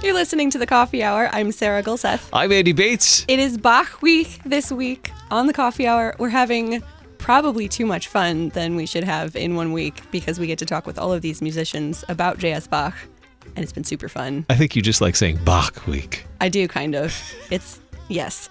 You're listening to The Coffee Hour. I'm Sarah Gulseth. I'm Andy Bates. It is Bach week this week on The Coffee Hour. We're having probably too much fun than we should have in 1 week because we get to talk with all of these musicians about J.S. Bach, and it's been super fun. I think you just like saying Bach week. I do, kind of. Yes.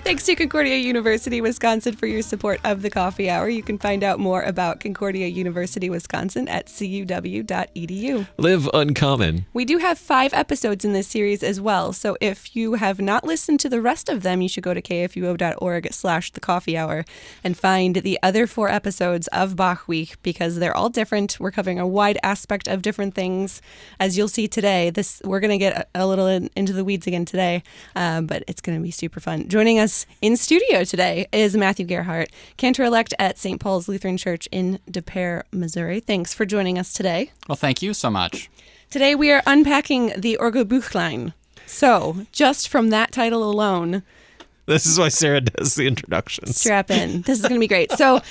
Thanks to Concordia University, Wisconsin for your support of the Coffee Hour. You can find out more about Concordia University, Wisconsin at cuw.edu. Live uncommon. We do have 5 episodes in this series as well, so if you have not listened to the rest of them, you should go to kfuo.org/thecoffeehour and find the other 4 episodes of Bach Week because they're all different. We're covering a wide aspect of different things. As you'll see today, we're going to get a little into the weeds again today. But it's going to be super fun. Joining us in studio today is Matthew Gerhardt, Kantor-elect at St. Paul's Lutheran Church in Des Peres, Missouri. Thanks for joining us today. Well, thank you so much. Today we are unpacking the Orgelbuechlein. So, just from that title alone... This is why Sarah does the introductions. Strap in. This is going to be great. So,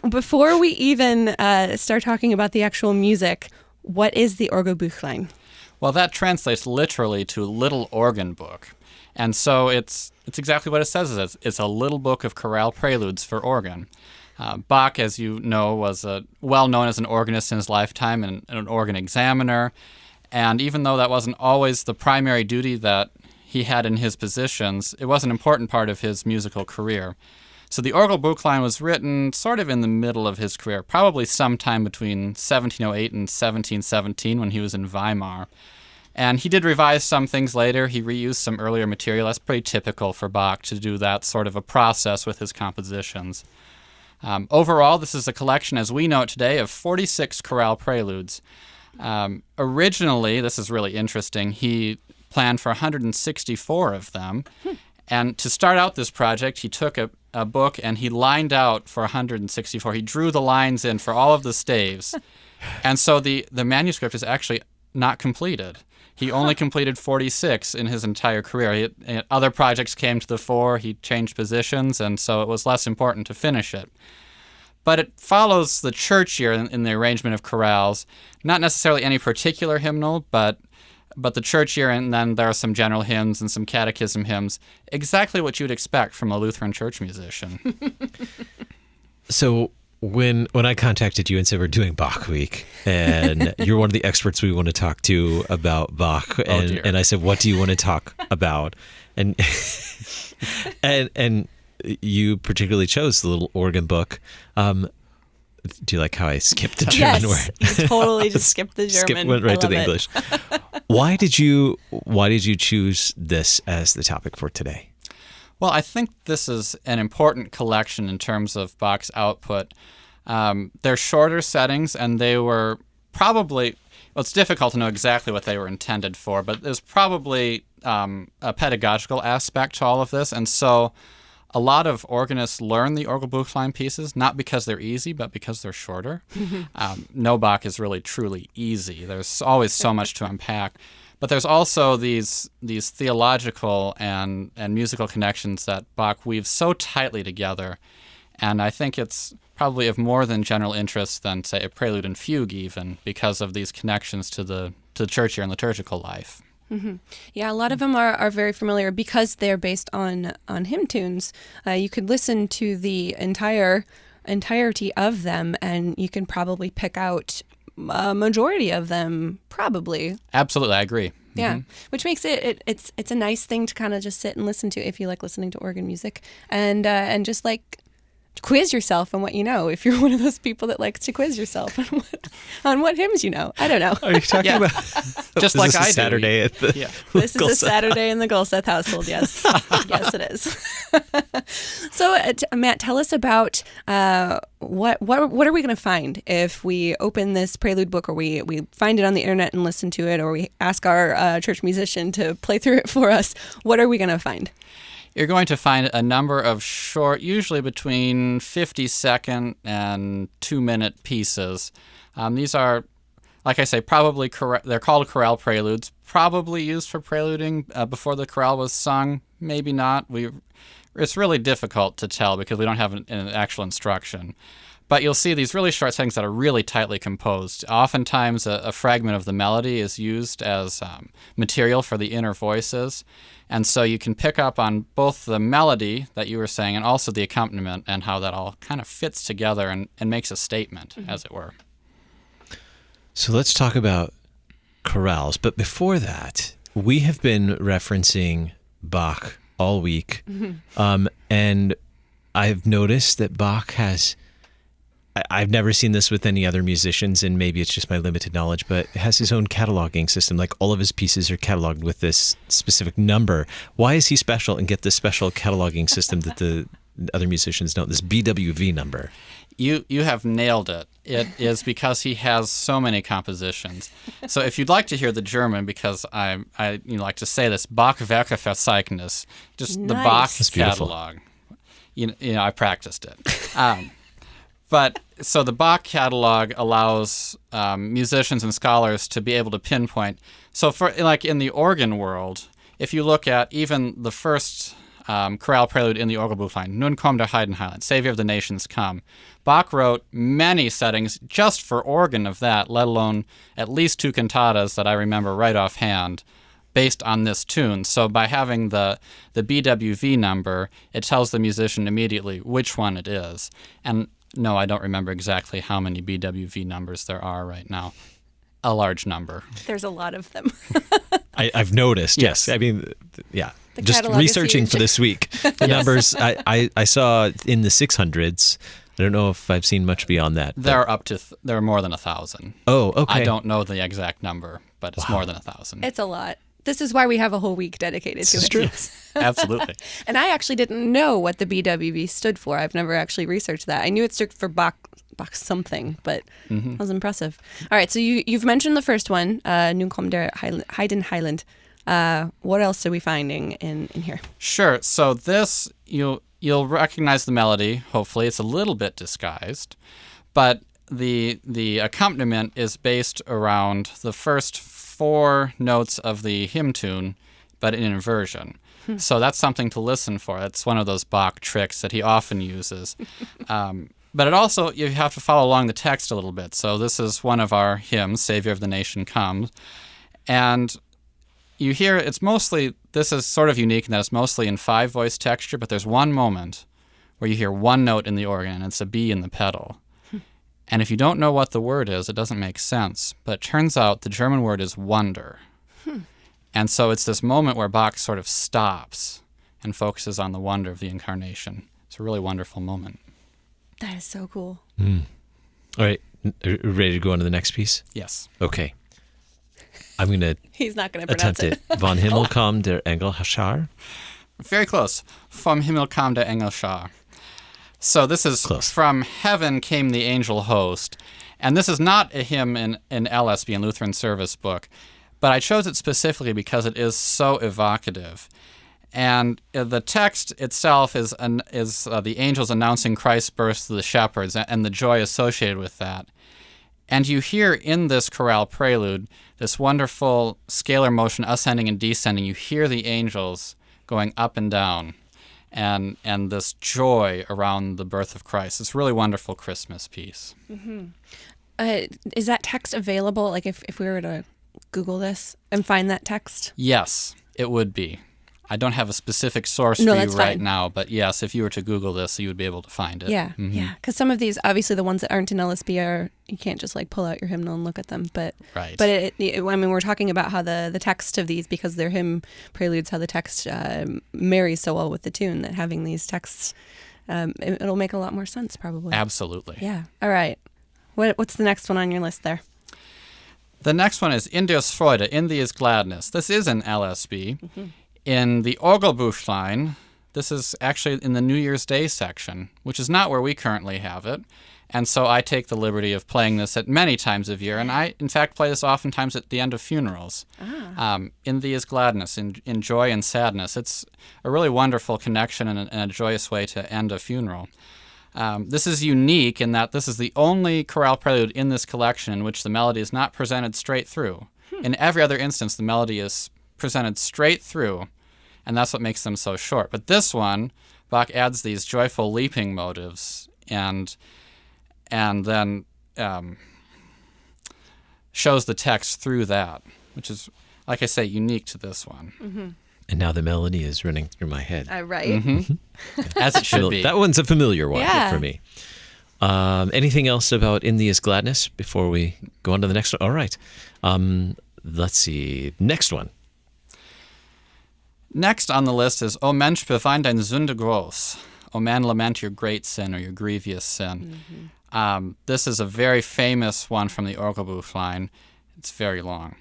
before we even start talking about the actual music, what is the Orgelbuechlein? Well, that translates literally to little organ book. And so it's exactly what it says. It's a little book of chorale preludes for organ. Bach, as you know, was well known as an organist in his lifetime and an organ examiner. And even though that wasn't always the primary duty that he had in his positions, it was an important part of his musical career. So the Orgelbuechlein was written sort of in the middle of his career, probably sometime between 1708 and 1717 when he was in Weimar. And he did revise some things later. He reused some earlier material. That's pretty typical for Bach to do that sort of a process with his compositions. Overall, this is a collection, as we know it today, of 46 chorale preludes. Originally, this is really interesting, he planned for 164 of them. And to start out this project, he took a book and he lined out for 164. He drew the lines in for all of the staves. And so the manuscript is actually not completed. He only completed 46 in his entire career. Other projects came to the fore, he changed positions, and so it was less important to finish it. But it follows the church year in the arrangement of chorales, not necessarily any particular hymnal, but the church year, and then there are some general hymns and some catechism hymns, exactly what you'd expect from a Lutheran Church musician. So when I contacted you and said we're doing Bach Week, and you're one of the experts we want to talk to about Bach, and I said, what do you want to talk about? And and you particularly chose the little organ book. Do you like how I skipped the German word? Yes, you totally just skipped the German. Went right to the English. Why did you choose this as the topic for today? Well, I think this is an important collection in terms of Bach's output. They're shorter settings, and they were probably, well, it's difficult to know exactly what they were intended for, but there's probably a pedagogical aspect to all of this, and so a lot of organists learn the Orgelbuechlein pieces, not because they're easy, but because they're shorter. No Bach is really truly easy. There's always so much to unpack. But there's also these theological and musical connections that Bach weaves so tightly together. And I think it's probably of more than general interest than, say, a prelude and fugue even, because of these connections to the church year and liturgical life. Mm-hmm. Yeah, a lot of them are very familiar because they're based on hymn tunes. You could listen to the entirety of them, and you can probably pick out a majority of them, probably. Absolutely, I agree. Yeah, which makes it's a nice thing to kind of just sit and listen to if you like listening to organ music, and just like quiz yourself on what you know if you're one of those people that likes to quiz yourself on what hymns you know. I don't know. Are you talking about just like I do? Saturday at the This is a Saturday in the Gulseth household. Yes, yes, it is. So, Matt, tell us about what are we going to find if we open this prelude book, or we find it on the internet and listen to it, or we ask our church musician to play through it for us. What are we going to find? You're going to find a number of short, usually between 50-second and 2-minute pieces. These are like I say, probably they're called chorale preludes, probably used for preluding before the chorale was sung, maybe not. It's really difficult to tell because we don't have an actual instruction. But you'll see these really short settings that are really tightly composed. Oftentimes, a fragment of the melody is used as material for the inner voices. And so you can pick up on both the melody that you were saying and also the accompaniment and how that all kind of fits together and makes a statement, as it were. So let's talk about chorales. But before that, we have been referencing Bach all week. And I've noticed that Bach has... I've never seen this with any other musicians, and maybe it's just my limited knowledge, but has his own cataloging system. Like all of his pieces are cataloged with this specific number. Why is he special and get this special cataloging system that the other musicians don't? This BWV number. You have nailed it. It is because he has so many compositions. So if you'd like to hear the German, because I like to say this, Bach-Werke-Verzeichnis, just the Bach catalog. You know, I practiced it. But so the Bach catalog allows musicians and scholars to be able to pinpoint. So for like in the organ world, if you look at even the first chorale prelude in the Orgelbuechlein, Nun komm der Heiden, Heiland, Savior of the Nations, come. Bach wrote many settings just for organ of that, let alone at least 2 cantatas that I remember right offhand, based on this tune. So by having the BWV number, it tells the musician immediately which one it is. And no, I don't remember exactly how many BWV numbers there are right now. A large number. There's a lot of them. I've noticed, yes. I mean, yeah. The just researching for this week. The numbers, I saw in the 600s. I don't know if I've seen much beyond that. There are more than 1,000. Oh, okay. I don't know the exact number, but it's more than 1,000. It's a lot. This is why we have a whole week dedicated to it. True. Yes, absolutely. And I actually didn't know what the BWV stood for. I've never actually researched that. I knew it stood for Bach something, but that was impressive. All right, so you've mentioned the first one, Nun komm der Heiden, Heiland. What else are we finding in here? Sure. So this, you'll recognize the melody, hopefully. It's a little bit disguised, but the accompaniment is based around the first 4 notes of the hymn tune, but in inversion. So that's something to listen for. It's one of those Bach tricks that he often uses. But it also, you have to follow along the text a little bit. So this is one of our hymns, Savior of the Nation Comes. And you hear this is sort of unique in that it's mostly in 5-voice texture, but there's one moment where you hear one note in the organ, and it's a B in the pedal. And if you don't know what the word is, it doesn't make sense. But it turns out the German word is wonder. And so it's this moment where Bach sort of stops and focuses on the wonder of the incarnation. It's a really wonderful moment. That is so cool. All right. Are you ready to go on to the next piece? Yes. Okay. I'm going to He's not going to pronounce attempt it. Vom Himmel kam der Engel Schar. Very close. Vom Himmel kam der Engel Schar. So this is Close. From heaven came the angel host. And this is not a hymn in LSB, in Lutheran Service Book, but I chose it specifically because it is so evocative. And the text itself is the angels announcing Christ's birth to the shepherds and the joy associated with that. And you hear in this chorale prelude this wonderful scalar motion ascending and descending. You hear the angels going up and down. And this joy around the birth of Christ. It's a really wonderful Christmas piece. Is that text available? Like if we were to Google this and find that text? Yes, it would be. I don't have a specific source for you right now, but yes, if you were to Google this, you would be able to find it. Yeah, yeah. Because some of these, obviously the ones that aren't in LSB you can't just like pull out your hymnal and look at them. But right. But I mean, we're talking about how the text of these, because they're hymn preludes, how the text marries so well with the tune that having these texts, it'll make a lot more sense probably. Absolutely. Yeah. All right. What's the next one on your list there? The next one is In dir ist Freude, in thee is gladness. This is an LSB. In the Orgelbuechlein, this is actually in the New Year's Day section, which is not where we currently have it. And so I take the liberty of playing this at many times of year. And I, in fact, play this oftentimes at the end of funerals. In thee is gladness, in joy and sadness. It's a really wonderful connection and a joyous way to end a funeral. This is unique in that this is the only chorale prelude in this collection in which the melody is not presented straight through. In every other instance, the melody is presented straight through, and that's what makes them so short. But this one, Bach adds these joyful leaping motives and then shows the text through that, which is, like I say, unique to this one. Mm-hmm. And now the melody is running through my head. Right. Mm-hmm. As it should be. That one's a familiar one Yeah. for me. Anything else about In Thee is Gladness before we go on to the next one? All right. Let's see. Next one. Next on the list is O Mensch, bewein, dein Sünde groß. O man, lament your great sin or your grievous sin. Mm-hmm. This is a very famous one from the Orgelbuechlein. It's very long.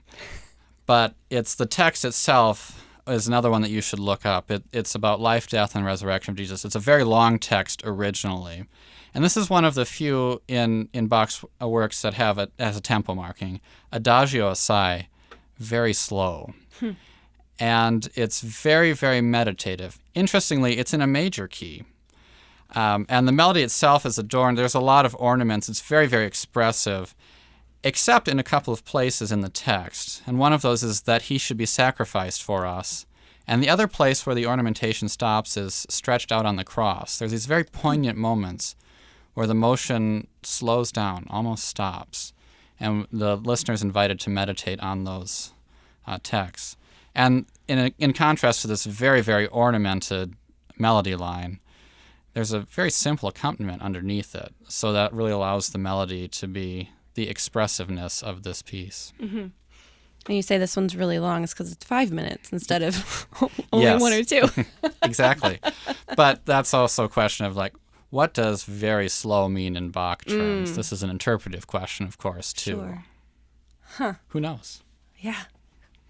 But it's the text itself is another one that you should look up. It's about life, death, and resurrection of Jesus. It's a very long text originally. And this is one of the few in Bach's works that have it as a tempo marking. Adagio assai, very slow. And it's very, very meditative. Interestingly, it's in a major key. And the melody itself is adorned. There's a lot of ornaments. It's very, very expressive, except in a couple of places in the text. And one of those is that he should be sacrificed for us. And the other place where the ornamentation stops is stretched out on the cross. There's these very poignant moments where the motion slows down, almost stops. And the listener is invited to meditate on those texts. And in contrast to this very, very ornamented melody line, there's a very simple accompaniment underneath it. So that really allows the melody to be the expressiveness of this piece. Mm-hmm. And you say this one's really long, it's because it's 5 minutes instead of only Yes. 1 or 2. Exactly. But that's also a question of, like, what does very slow mean in Bach terms? This is an interpretive question, of course, too. Sure. Huh. Who knows? Yeah.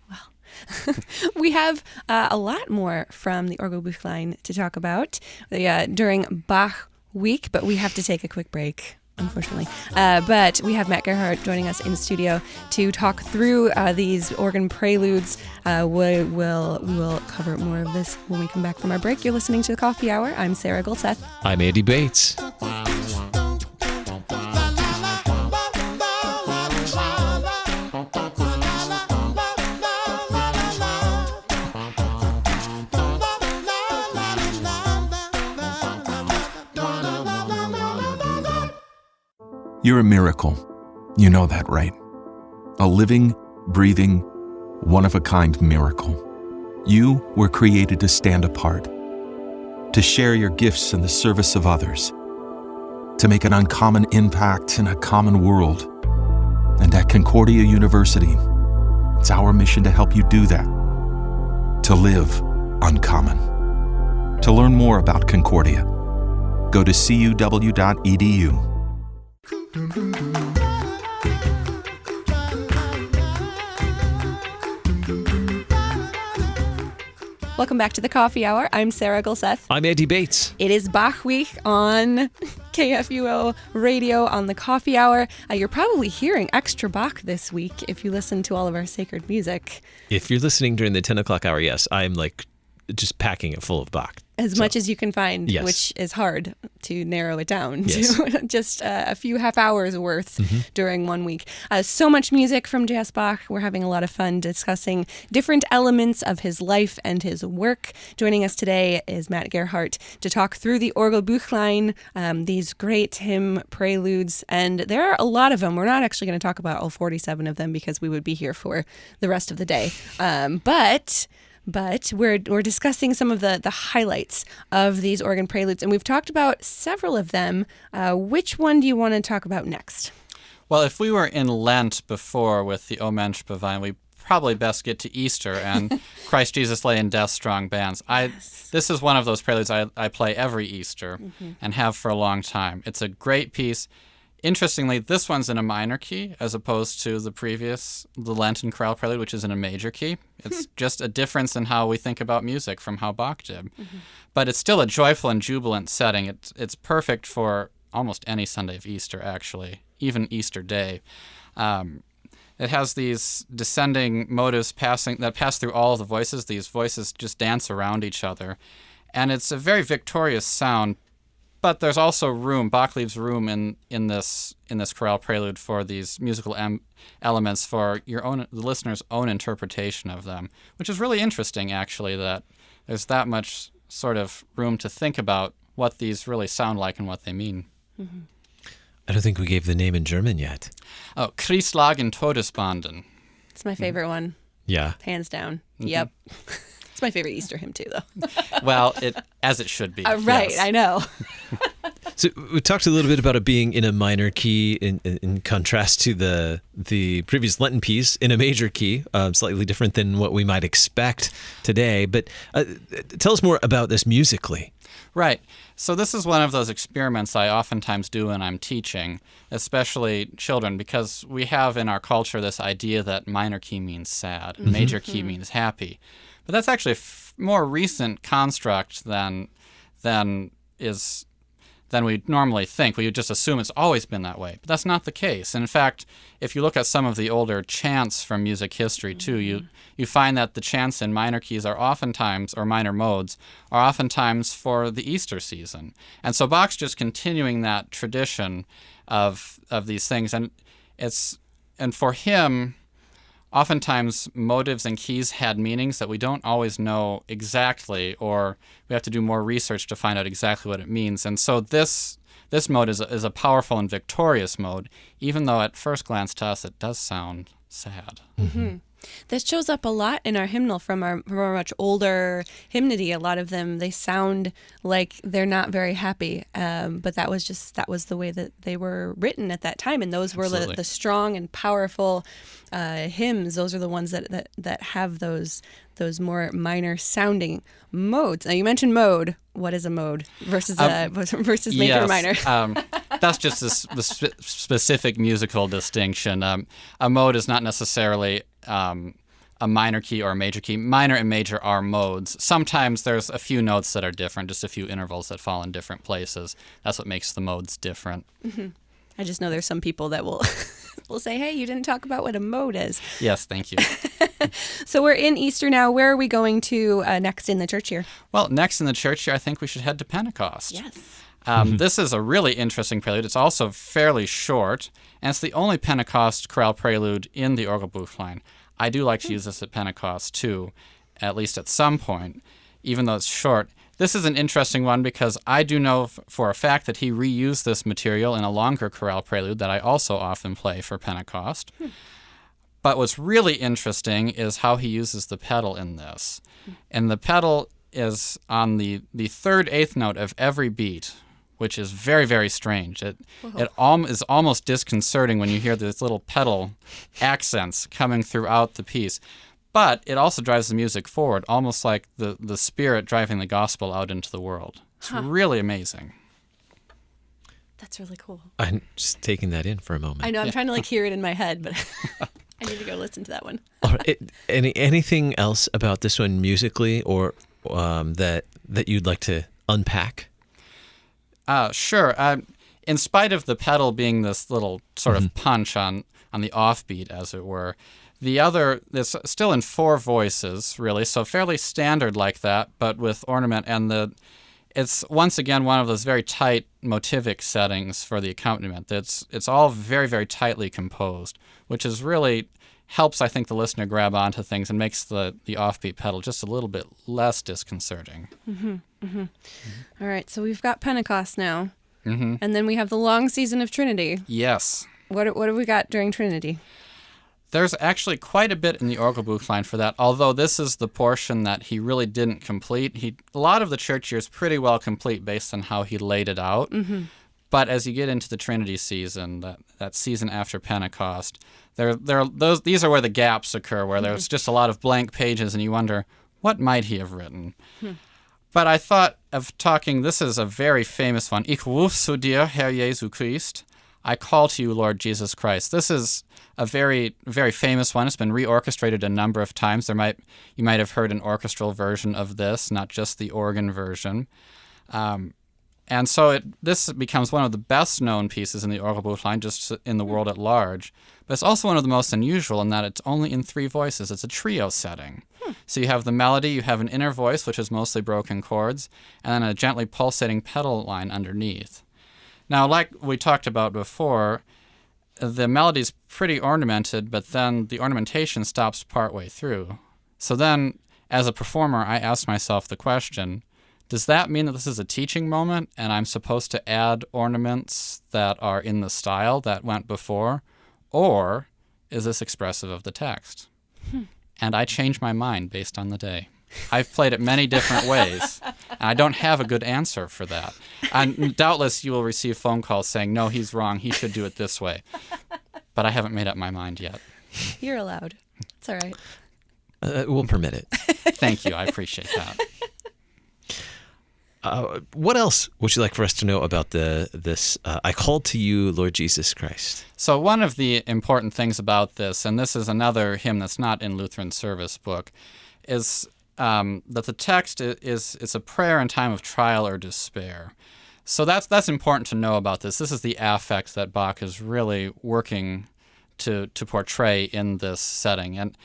Well, we have a lot more from the Orgelbuechlein to talk about during Bach week, but we have to take a quick break, unfortunately. But we have Matt Gerhardt joining us in studio to talk through these organ preludes. We will cover more of this when we come back from our break. You're listening to The Coffee Hour. I'm Sarah Golseth. I'm Andy Bates. You're a miracle. You know that, right? A living, breathing, one-of-a-kind miracle. You were created to stand apart, to share your gifts in the service of others, to make an uncommon impact in a common world. And at Concordia University, it's our mission to help you do that, to live uncommon. To learn more about Concordia, go to cuw.edu. Welcome back to The Coffee Hour. I'm Sarah Golseth. I'm Andy Bates. It is Bach week on KFUO radio on The Coffee Hour. You're probably hearing extra Bach this week if you listen to all of our sacred music. If you're listening during the 10 o'clock hour, yes, I'm like just packing it full of Bach. As much as you can find, Yes. which is hard to narrow it down Yes. to just a few half hours worth during 1 week. So much music from J.S. Bach. We're having a lot of fun discussing different elements of his life and his work. Joining us today is Matt Gerhardt to talk through the Orgelbuechlein, these great hymn preludes. And there are a lot of them. We're not actually going to talk about all 47 of them because we would be here for the rest of the day. But we're discussing some of the highlights of these organ preludes, and we've talked about several of them. Which one do you want to talk about next? Well, if we were in Lent before with the O Mensch, bewein, we probably best get to Easter and Christ Jesus lay in death's strong bands. This is one of those preludes I play every Easter and have for a long time. It's a great piece. Interestingly, this one's in a minor key as opposed to the Lenten Chorale Prelude, which is in a major key. It's just a difference in how we think about music from how Bach did. But it's still a joyful and jubilant setting. It's perfect for almost any Sunday of Easter, actually, even Easter Day. It has these descending motives that pass through all of the voices. These voices just dance around each other. And it's a very victorious sound, But there's also room. Bach leaves room in this chorale prelude for these musical elements for the listener's own interpretation of them, which is really interesting, actually, that there's that much sort of room to think about what these really sound like and what they mean. Mm-hmm. I don't think we gave the name in German yet. Oh, Christ lag in Todesbanden. It's my favorite one. Yeah. Hands down. Mm-hmm. Yep. It's my favorite Easter hymn, too, though. Well, as it should be. Right, yes. I know. So we talked a little bit about it being in a minor key in contrast to the previous Lenten piece in a major key, slightly different than what we might expect today. But tell us more about this musically. Right. So this is one of those experiments I oftentimes do when I'm teaching, especially children, because we have in our culture this idea that minor key means sad, and major key means happy. But that's actually a more recent construct than we normally think. We just assume it's always been that way. But that's not the case. And in fact, if you look at some of the older chants from music history too, you find that the chants in minor keys are oftentimes, or minor modes, are oftentimes for the Easter season. And so Bach's just continuing that tradition of these things. And for him, oftentimes motives and keys had meanings that we don't always know exactly, or we have to do more research to find out exactly what it means. And so this mode is a powerful and victorious mode, even though at first glance to us it does sound sad. Mm-hmm. This shows up a lot in our hymnal from our much older hymnody. A lot of them, they sound like they're not very happy, but that was the way that they were written at that time, and those were the strong and powerful hymns. Those are the ones that have those more minor sounding modes. Now you mentioned mode. What is a mode versus major or minor? That's just a specific musical distinction. A mode is not necessarily a minor key or a major key. Minor and major are modes. Sometimes there's a few notes that are different, just a few intervals that fall in different places. That's what makes the modes different. Mm-hmm. I just know there's some people that will say, hey, you didn't talk about what a mode is. Yes, thank you. So we're in Easter now. Where are we going to next in the church year? Well, next in the church year, I think we should head to Pentecost. Yes. This is a really interesting prelude. It's also fairly short, and it's the only Pentecost chorale prelude in the Orgelbuechlein. I do like to use this at Pentecost, too, at least at some point, even though it's short. This is an interesting one because I do know for a fact that he reused this material in a longer chorale prelude that I also often play for Pentecost. But what's really interesting is how he uses the pedal in this. And the pedal is on the third eighth note of every beat, which is very, very strange. It is almost disconcerting when you hear these little pedal accents coming throughout the piece. But it also drives the music forward, almost like the Spirit driving the gospel out into the world. It's really amazing. That's really cool. I'm just taking that in for a moment. I know, I'm trying to hear it in my head, but I need to go listen to that one. All right. Anything else about this one musically or that you'd like to unpack? Sure. In spite of the pedal being this little sort of punch on the offbeat, as it were, it's still in four voices, really, so fairly standard like that, but with ornament. And it's once again one of those very tight motivic settings for the accompaniment. It's all very, very tightly composed, which is really helps, I think, the listener grab onto things and makes the offbeat pedal just a little bit less disconcerting. Mm-hmm, mm-hmm. All right, so we've got Pentecost now, and then we have the long season of Trinity. Yes. What have we got during Trinity? There's actually quite a bit in the Orgelbuechlein for that, although this is the portion that he really didn't complete. A lot of the church year is pretty well complete based on how he laid it out. Mm-hmm. But as you get into the Trinity season, that season after Pentecost, these are where the gaps occur, where there's just a lot of blank pages and you wonder, what might he have written? But I thought of this is a very famous one. Ich ruf zu dir, Herr Jesu Christ. I call to you, Lord Jesus Christ. This is a very, very famous one. It's been reorchestrated a number of times. You might have heard an orchestral version of this, not just the organ version. And so this becomes one of the best-known pieces in the Orgelbuechlein, just in the world at large. But it's also one of the most unusual in that it's only in three voices. It's a trio setting. So you have the melody, you have an inner voice, which is mostly broken chords, and then a gently pulsating pedal line underneath. Now, like we talked about before, the melody's pretty ornamented, but then the ornamentation stops partway through. So then, as a performer, I asked myself the question, does that mean that this is a teaching moment and I'm supposed to add ornaments that are in the style that went before? Or is this expressive of the text? And I changed my mind based on the day. I've played it many different ways, and I don't have a good answer for that. And doubtless you will receive phone calls saying, no, he's wrong, he should do it this way. But I haven't made up my mind yet. You're allowed. It's all right. We'll permit it. Thank you. I appreciate that. What else would you like for us to know about this I call to you, Lord Jesus Christ? So one of the important things about this, and this is another hymn that's not in Lutheran service book, is that the text is a prayer in time of trial or despair. So that's important to know about this. This is the affect that Bach is really working to portray in this setting. And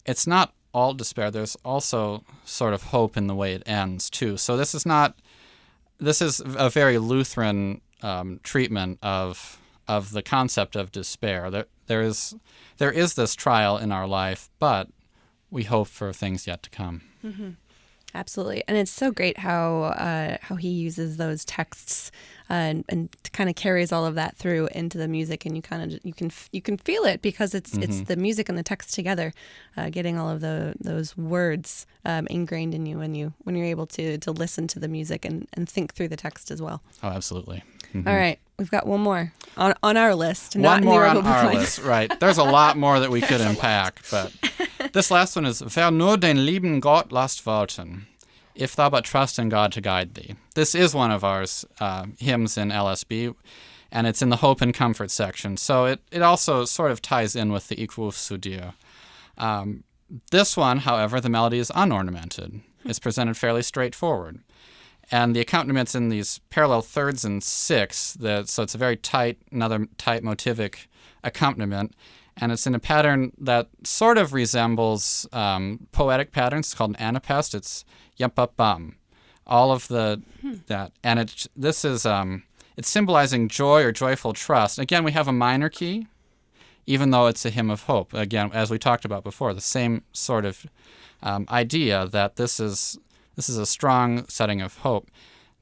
it's not all despair. There's also sort of hope in the way it ends, too. So this is a very Lutheran treatment of the concept of despair. There is this trial in our life, but we hope for things yet to come. Mm-hmm. Absolutely, and it's so great how he uses those texts and kind of carries all of that through into the music, and you can feel it because it's the music and the text together, getting all of those words ingrained in you when you're able to listen to the music and think through the text as well. Oh, absolutely. Mm-hmm. All right, we've got one more on our list. One more on our list, right? There's a lot more that we could unpack, but this last one is "Wer nur den lieben Gott lässt walten, if thou but trust in God to guide thee." This is one of our hymns in LSB, and it's in the Hope and Comfort section. So it also sort of ties in with the Ich ruf zu dir. This one, however, the melody is unornamented. It's presented fairly straightforward. And the accompaniments in these parallel thirds and sixths, so it's a very another tight motivic accompaniment. And it's in a pattern that sort of resembles poetic patterns. It's called an anapest. It's yump up bum. All of that. And it's symbolizing joy or joyful trust. Again, we have a minor key, even though it's a hymn of hope. Again, as we talked about before, the same sort of idea that this is a strong setting of hope.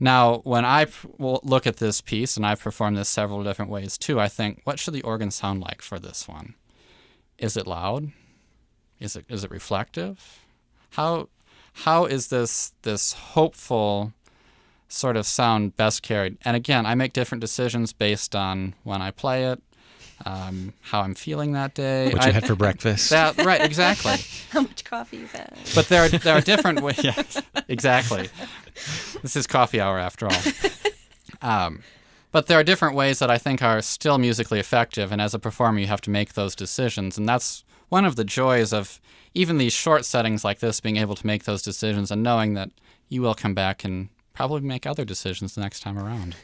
Now, when I look at this piece, and I've performed this several different ways too, I think, what should the organ sound like for this one? Is it loud? Is it reflective? How is this hopeful sort of sound best carried? And again, I make different decisions based on when I play it, how I'm feeling that day. What you had for breakfast. Right, exactly. How much coffee you've had. But there are different ways. Yes, exactly. This is coffee hour after all. But there are different ways that I think are still musically effective, and as a performer you have to make those decisions. And that's one of the joys of even these short settings like this, being able to make those decisions and knowing that you will come back and probably make other decisions the next time around.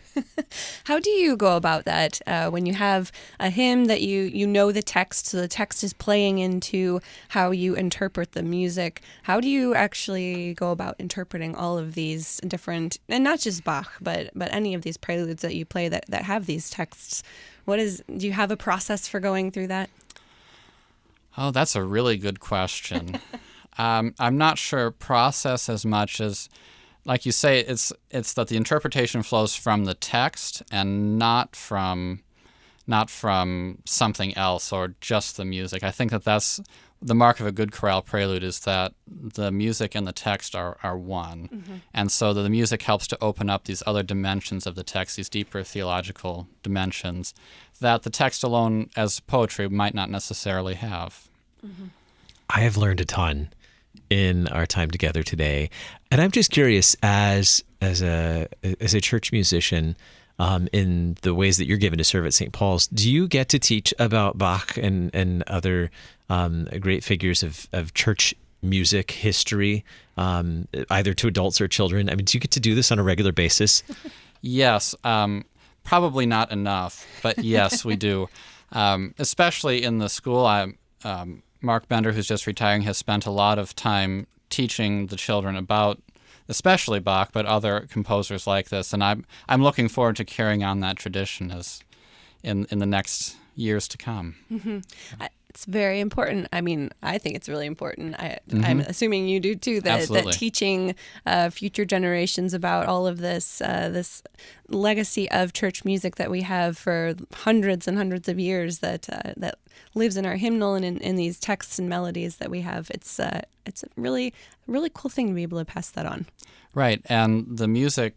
How do you go about that when you have a hymn that you know the text, so the text is playing into how you interpret the music? How do you actually go about interpreting all of these different, and not just Bach, but any of these preludes that you play that have these texts? Do you have a process for going through that? Oh, that's a really good question. I'm not sure process as much as, like you say, it's that the interpretation flows from the text and not from something else or just the music. I think that's the mark of a good chorale prelude, is that the music and the text are one. Mm-hmm. And so the music helps to open up these other dimensions of the text, these deeper theological dimensions that the text alone as poetry might not necessarily have. Mm-hmm. I have learned a ton in our time together today, and I'm just curious, as a church musician, in the ways that you're given to serve at St. Paul's, do you get to teach about Bach and other great figures of church music history, either to adults or children? I mean, do you get to do this on a regular basis? Yes, probably not enough, but yes, we do. Especially in the school, Mark Bender, who's just retiring, has spent a lot of time teaching the children about, especially Bach, but other composers like this. And I'm looking forward to carrying on that tradition as in the next years to come. Mm-hmm. It's very important. I mean, I think it's really important. I'm assuming you do too. That teaching future generations about all of this this legacy of church music that we have for hundreds and hundreds of years that lives in our hymnal and in these texts and melodies that we have. It's a really cool thing to be able to pass that on. Right, and the music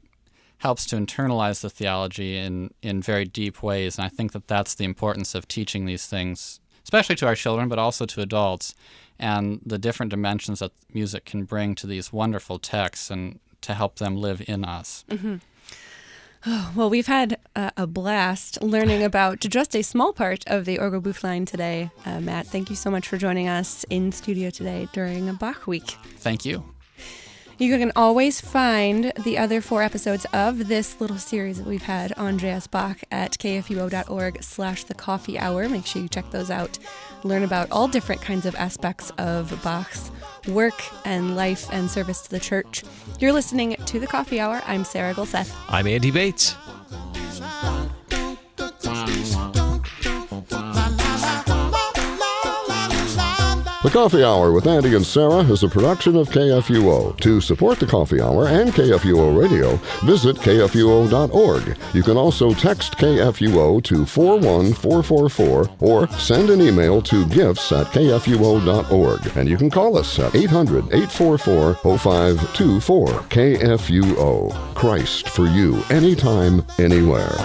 helps to internalize the theology in very deep ways, and I think that that's the importance of teaching these things, especially to our children, but also to adults, and the different dimensions that music can bring to these wonderful texts and to help them live in us. Mm-hmm. Oh, well, we've had a blast learning about just a small part of the Orgelbuechlein today. Matt, thank you so much for joining us in studio today during Bach Week. Thank you. You can always find the other 4 episodes of this little series that we've had on J.S. Bach at kfuo.org/thecoffeehour. Make sure you check those out. Learn about all different kinds of aspects of Bach's work and life and service to the church. You're listening to The Coffee Hour. I'm Sarah Gulseth. I'm Andy Bates. The Coffee Hour with Andy and Sarah is a production of KFUO. To support The Coffee Hour and KFUO Radio, visit kfuo.org. You can also text KFUO to 41444 or send an email to gifts@kfuo.org. And you can call us at 800-844-0524. KFUO. Christ for you, anytime, anywhere.